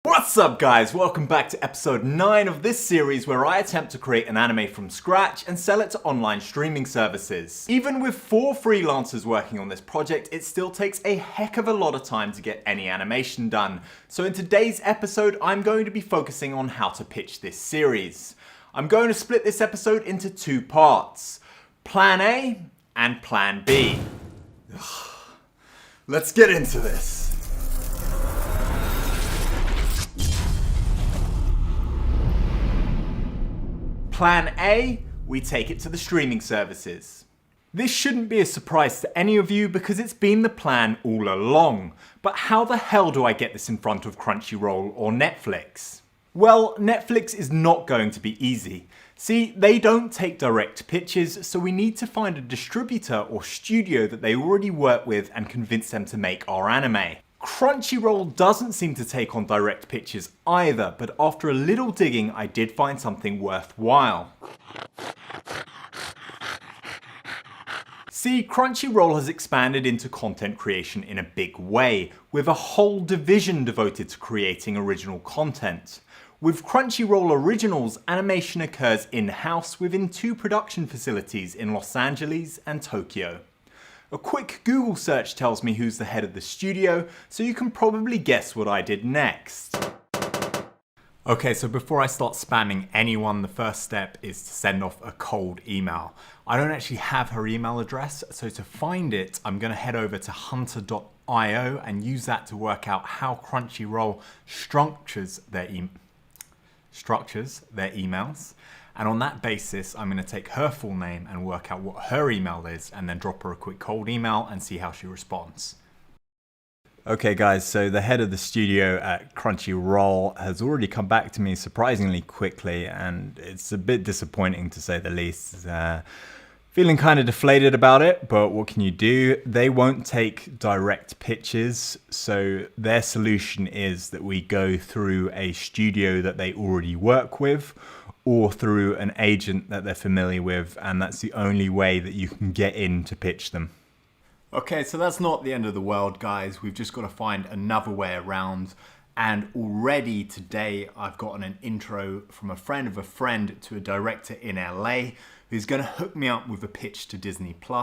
What's up guys, welcome back to episode 9 of this series where I attempt to create an anime from scratch and sell it to online streaming services. Even with 4 freelancers working on this project, it still takes a heck of a lot of time to get any animation done. So in today's episode, I'm going to be focusing on how to pitch this series. I'm going to split this episode into 2 parts, Plan A and Plan B. Let's get into this. Plan A, we take it to the streaming services. This shouldn't be a surprise to any of you because it's been the plan all along. But how the hell do I get this in front of Crunchyroll or Netflix? Well, Netflix is not going to be easy. See, they don't take direct pitches, so we need to find a distributor or studio that they already work with and convince them to make our anime. Crunchyroll doesn't seem to take on direct pitches either, but after a little digging I did find something worthwhile. See, Crunchyroll has expanded into content creation in a big way, with a whole division devoted to creating original content. With Crunchyroll Originals, animation occurs in-house within 2 production facilities in Los Angeles and Tokyo. A quick Google search tells me who's the head of the studio, so you can probably guess what I did next. Okay, so before I start spamming anyone, the first step is to send off a cold email. I don't actually have her email address, so to find it, I'm going to head over to hunter.io and use that to work out how Crunchyroll structures their emails. And on that basis, I'm going to take her full name and work out what her email is and then drop her a quick cold email and see how she responds. Okay guys, so the head of the studio at Crunchyroll has already come back to me surprisingly quickly, and it's a bit disappointing to say the least. Feeling kind of deflated about it, but what can you do? They won't take direct pitches, so their solution is that we go through a studio that they already work with, or through an agent that they're familiar with, and that's the only way that you can get in to pitch them. Okay, so that's not the end of the world, guys. We've just got to find another way around. And already today, I've gotten an intro from a friend of a friend to a director in LA who's going to hook me up with a pitch to Disney+. Now,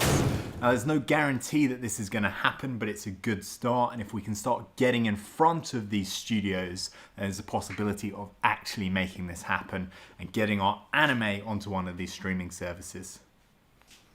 there's no guarantee that this is going to happen, but it's a good start. And if we can start getting in front of these studios, there's a possibility of actually making this happen and getting our anime onto one of these streaming services.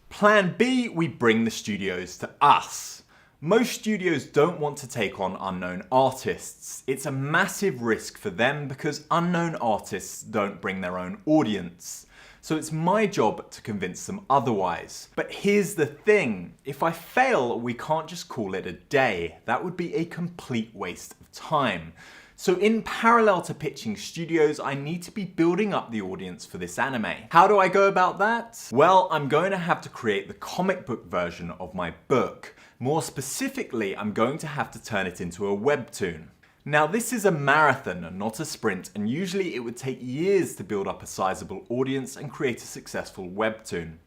Plan B, we bring the studios to us. Most studios don't want to take on unknown artists. It's a massive risk for them because unknown artists don't bring their own audience. So it's my job to convince them otherwise. But here's the thing, if I fail, we can't just call it a day. That would be a complete waste of time. So in parallel to pitching studios, I need to be building up the audience for this anime. How do I go about that? Well, I'm going to have to create the comic book version of my book. More specifically, I'm going to have to turn it into a webtoon. Now this is a marathon, not a sprint, and usually it would take years to build up a sizable audience and create a successful webtoon.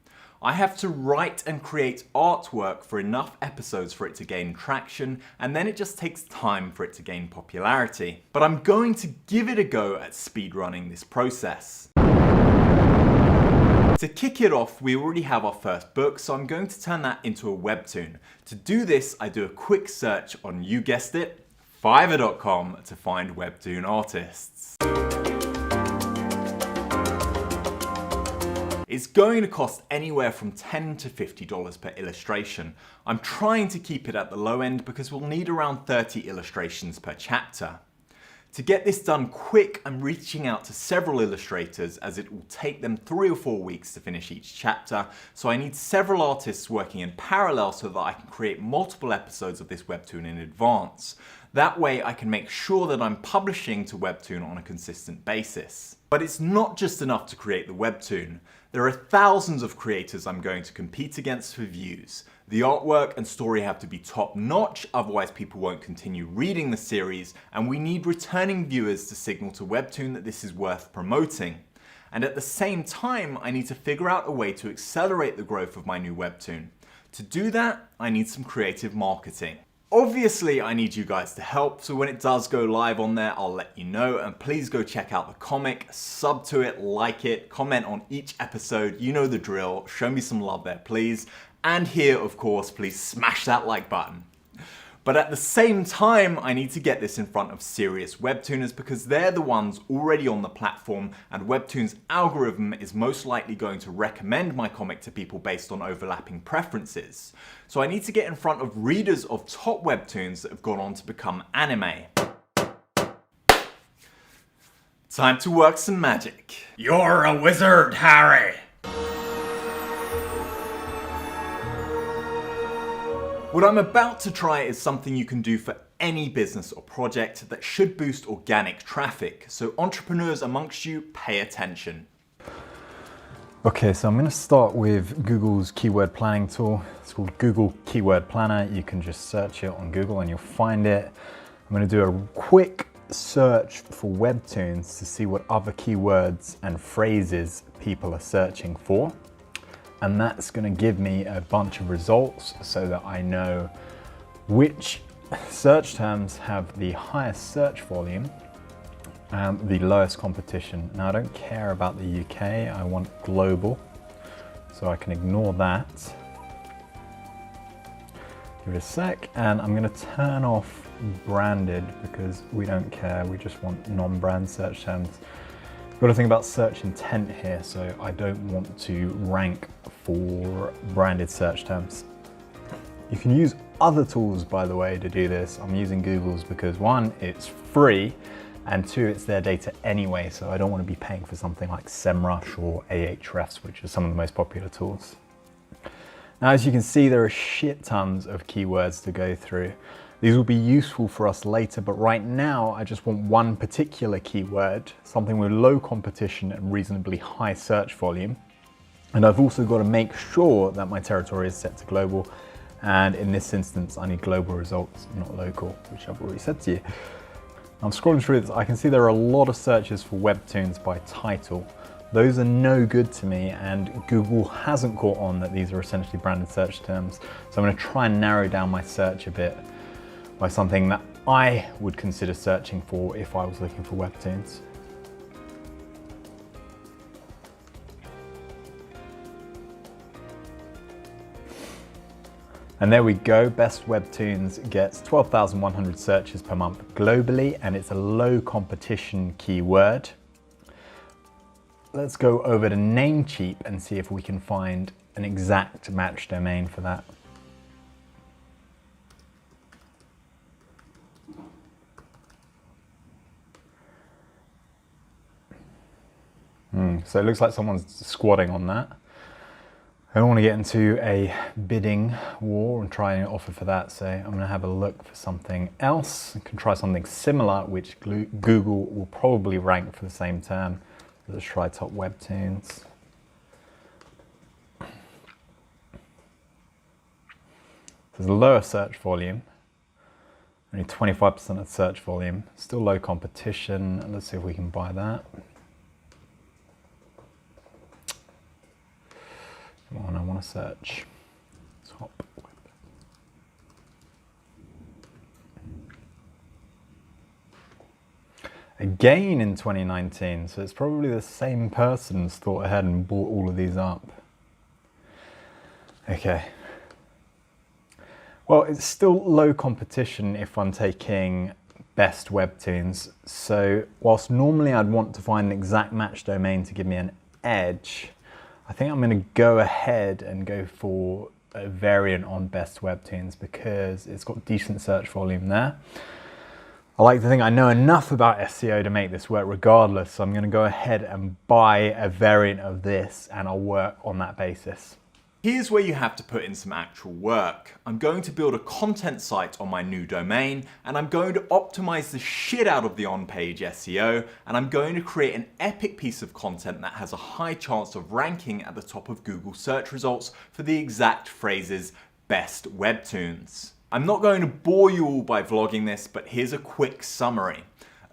I have to write and create artwork for enough episodes for it to gain traction, and then it just takes time for it to gain popularity. But I'm going to give it a go at speedrunning this process. To kick it off, we already have our first book, so I'm going to turn that into a webtoon. To do this, I do a quick search on, you guessed it, Fiverr.com to find webtoon artists. It's going to cost anywhere from $10 to $50 per illustration. I'm trying to keep it at the low end because we'll need around 30 illustrations per chapter. To get this done quick, I'm reaching out to several illustrators as it will take them 3 or 4 weeks to finish each chapter, so I need several artists working in parallel so that I can create multiple episodes of this webtoon in advance. That way I can make sure that I'm publishing to Webtoon on a consistent basis. But it's not just enough to create the webtoon. There are thousands of creators I'm going to compete against for views. The artwork and story have to be top notch, otherwise people won't continue reading the series, and we need returning viewers to signal to Webtoon that this is worth promoting. And at the same time, I need to figure out a way to accelerate the growth of my new Webtoon. To do that, I need some creative marketing. Obviously, I need you guys to help, so when it does go live on there, I'll let you know, and please go check out the comic, sub to it, like it, comment on each episode, you know the drill, show me some love there, please. And here, of course, please smash that like button. But at the same time, I need to get this in front of serious webtooners because they're the ones already on the platform, and Webtoon's algorithm is most likely going to recommend my comic to people based on overlapping preferences. So I need to get in front of readers of top webtoons that have gone on to become anime. Time to work some magic. You're a wizard, Harry! What I'm about to try is something you can do for any business or project that should boost organic traffic. So entrepreneurs amongst you, pay attention. Okay, so I'm going to start with Google's keyword planning tool. It's called Google Keyword Planner. You can just search it on Google and you'll find it. I'm going to do a quick search for webtoons to see what other keywords and phrases people are searching for. And that's going to give me a bunch of results so that I know which search terms have the highest search volume and the lowest competition. Now I don't care about the UK, I want global, so I can ignore that. Give it a sec, and I'm going to turn off branded because we don't care, we just want non-brand search terms. Got to think about search intent here, so I don't want to rank for branded search terms. You can use other tools, by the way, to do this. I'm using Google's because one, it's free, and two, it's their data anyway, so I don't want to be paying for something like SEMrush or Ahrefs, which are some of the most popular tools. Now, as you can see, there are shit tons of keywords to go through. These will be useful for us later, but right now I just want one particular keyword, something with low competition and reasonably high search volume. And I've also got to make sure that my territory is set to global. And in this instance, I need global results, not local, which I've already said to you. I'm scrolling through this, I can see there are a lot of searches for webtoons by title. Those are no good to me, and Google hasn't caught on that these are essentially branded search terms. So I'm going to try and narrow down my search a bit by something that I would consider searching for if I was looking for webtoons. And there we go, Best Webtoons gets 12,100 searches per month globally, and it's a low competition keyword. Let's go over to Namecheap and see if we can find an exact match domain for that. So it looks like someone's squatting on that. I don't want to get into a bidding war and try and offer for that, so I'm going to have a look for something else. I can try something similar, which Google will probably rank for the same term. Let's try top webtoons. There's a lower search volume, only 25% of search volume, still low competition. Let's see if we can buy that. Come on, I want to search top web. Again in 2019, so it's probably the same person's thought ahead and bought all of these up. Okay. Well, it's still low competition if I'm taking best webtoons. So whilst normally I'd want to find an exact match domain to give me an edge, I think I'm going to go ahead and go for a variant on best webtoons because it's got decent search volume there. I like to think I know enough about SEO to make this work regardless, so I'm going to go ahead and buy a variant of this and I'll work on that basis. Here's where you have to put in some actual work. I'm going to build a content site on my new domain, and I'm going to optimize the shit out of the on-page SEO, and I'm going to create an epic piece of content that has a high chance of ranking at the top of Google search results for the exact phrases best webtoons. I'm not going to bore you all by vlogging this, but here's a quick summary.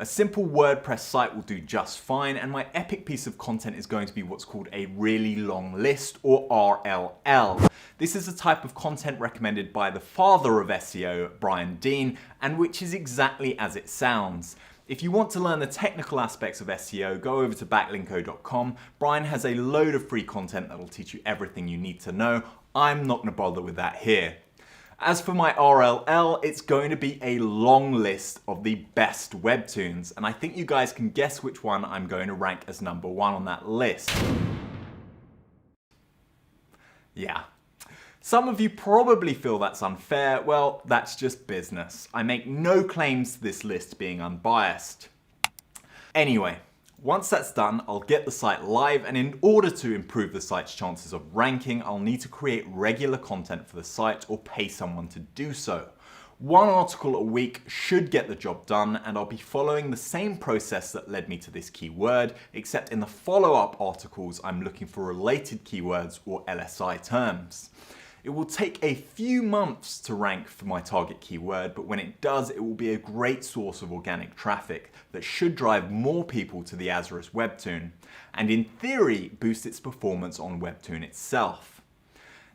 A simple WordPress site will do just fine, and my epic piece of content is going to be what's called a really long list, or RLL. This is a type of content recommended by the father of SEO, Brian Dean, and which is exactly as it sounds. If you want to learn the technical aspects of SEO, go over to backlinko.com. Brian has a load of free content that will teach you everything you need to know. I'm not going to bother with that here. As for my RLL, it's going to be a long list of the best webtoons, and I think you guys can guess which one I'm going to rank as number 1 on that list. Yeah. Some of you probably feel that's unfair. Well, that's just business. I make no claims to this list being unbiased. Anyway, once that's done, I'll get the site live, and in order to improve the site's chances of ranking, I'll need to create regular content for the site or pay someone to do so. 1 article a week should get the job done, and I'll be following the same process that led me to this keyword, except in the follow-up articles I'm looking for related keywords or LSI terms. It will take a few months to rank for my target keyword, but when it does, it will be a great source of organic traffic that should drive more people to the Azurus webtoon, and in theory, boost its performance on webtoon itself.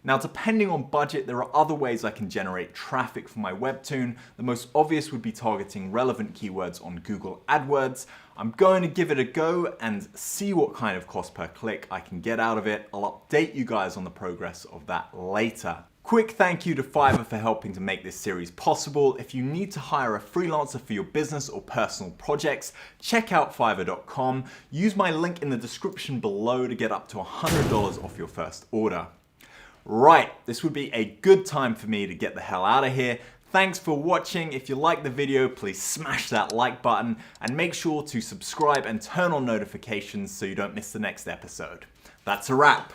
Now, depending on budget, there are other ways I can generate traffic for my webtoon. The most obvious would be targeting relevant keywords on Google AdWords. I'm going to give it a go and see what kind of cost per click I can get out of it. I'll update you guys on the progress of that later. Quick thank you to Fiverr for helping to make this series possible. If you need to hire a freelancer for your business or personal projects, check out fiverr.com. Use my link in the description below to get up to $100 off your first order. Right, this would be a good time for me to get the hell out of here. Thanks for watching. If you liked the video, please smash that like button and make sure to subscribe and turn on notifications so you don't miss the next episode. That's a wrap.